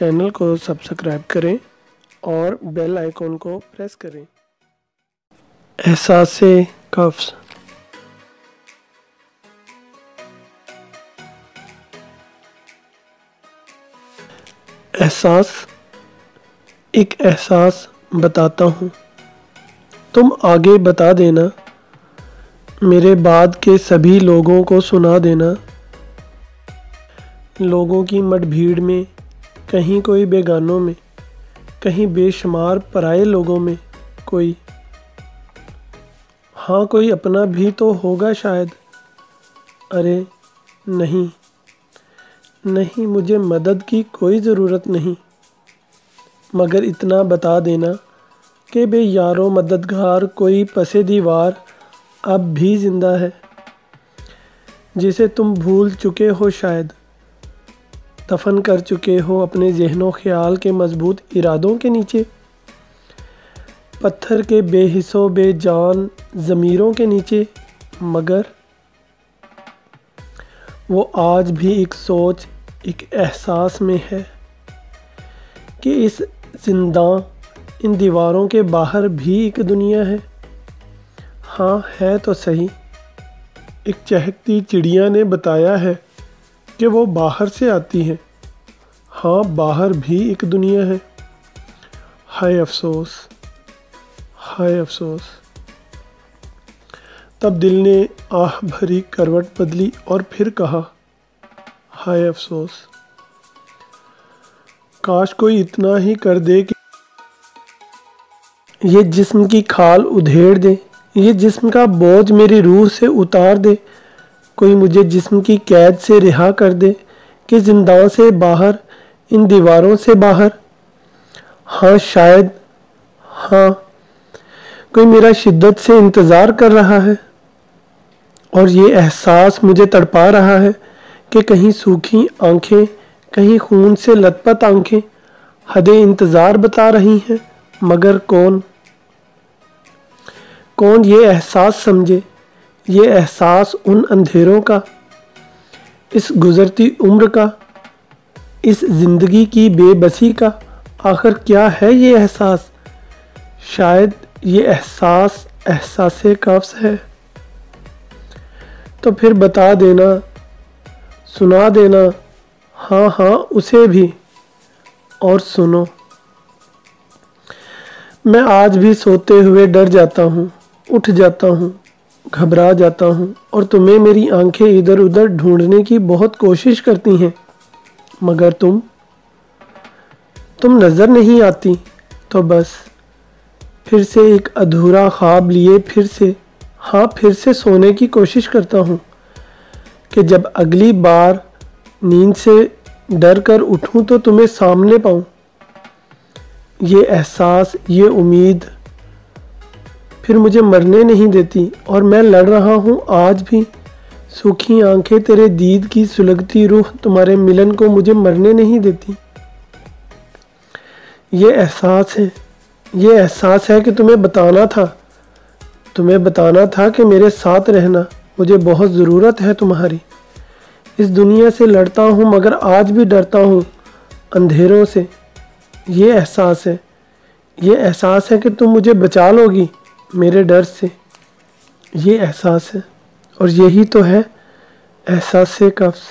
Channel کو subscribe کریں اور بیل آئیکن کو پریس کریں۔ احساس قفس۔ احساس، ایک احساس بتاتا ہوں، تم آگے بتا دینا، میرے بعد کے سبھی لوگوں کو سنا دینا۔ لوگوں کی مٹ بھیڑ میں، کہیں کوئی بیگانوں میں، کہیں بے شمار پرائے لوگوں میں کوئی، ہاں کوئی اپنا بھی تو ہوگا شاید۔ ارے نہیں نہیں، مجھے مدد کی کوئی ضرورت نہیں، مگر اتنا بتا دینا کہ بے یار و مددگار کوئی پس دیوار اب بھی زندہ ہے، جسے تم بھول چکے ہو شاید، دفن کر چکے ہو اپنے ذہن و خیال کے مضبوط ارادوں کے نیچے، پتھر کے بے حس و بے جان ضمیروں کے نیچے، مگر وہ آج بھی ایک سوچ، ایک احساس میں ہے کہ اس زنداں ان دیواروں کے باہر بھی ایک دنیا ہے۔ ہاں ہے تو صحیح، ایک چہکتی چڑیا نے بتایا ہے کہ وہ باہر سے آتی ہے۔ ہاں باہر بھی ایک دنیا ہے۔ ہائے افسوس، ہائے افسوس۔ تب دل نے آہ بھری کروٹ بدلی اور پھر کہا، ہائے افسوس۔ کاش کوئی اتنا ہی کر دے کہ یہ جسم کی کھال ادھیڑ دے، یہ جسم کا بوجھ میری روح سے اتار دے، کوئی مجھے جسم کی قید سے رہا کر دے کہ زنداں سے باہر، ان دیواروں سے باہر۔ ہاں شاید، ہاں کوئی میرا شدت سے انتظار کر رہا ہے، اور یہ احساس مجھے تڑپا رہا ہے کہ کہیں سوکھی آنکھیں، کہیں خون سے لت پت آنکھیں حد انتظار بتا رہی ہیں، مگر کون یہ احساس سمجھے، یہ احساس ان اندھیروں کا، اس گزرتی عمر کا، اس زندگی کی بے بسی کا۔ آخر کیا ہے یہ احساس؟ شاید یہ احساس احساس قفس ہے۔ تو پھر بتا دینا، سنا دینا، ہاں ہاں اسے بھی، اور سنو۔ میں آج بھی سوتے ہوئے ڈر جاتا ہوں، اٹھ جاتا ہوں، گھبرا جاتا ہوں، اور تمہیں میری آنکھیں ادھر ادھر ڈھونڈنے کی بہت کوشش کرتی ہیں، مگر تم نظر نہیں آتی۔ تو بس پھر سے ایک ادھورا خواب لیے پھر سے سونے کی کوشش کرتا ہوں کہ جب اگلی بار نیند سے ڈر کر اٹھوں تو تمہیں سامنے پاؤں۔ یہ احساس، یہ امید پھر مجھے مرنے نہیں دیتی، اور میں لڑ رہا ہوں آج بھی۔ سوکھی آنکھیں، تیرے دید کی سلگتی روح، تمہارے ملن کو مجھے مرنے نہیں دیتی۔ یہ احساس ہے، یہ احساس ہے کہ تمہیں بتانا تھا کہ میرے ساتھ رہنا، مجھے بہت ضرورت ہے تمہاری۔ اس دنیا سے لڑتا ہوں مگر آج بھی ڈرتا ہوں اندھیروں سے۔ یہ احساس ہے، یہ احساس ہے کہ تم مجھے بچا لو گی میرے ڈر سے۔ یہ احساس ہے، اور یہی تو ہے احساس قفس۔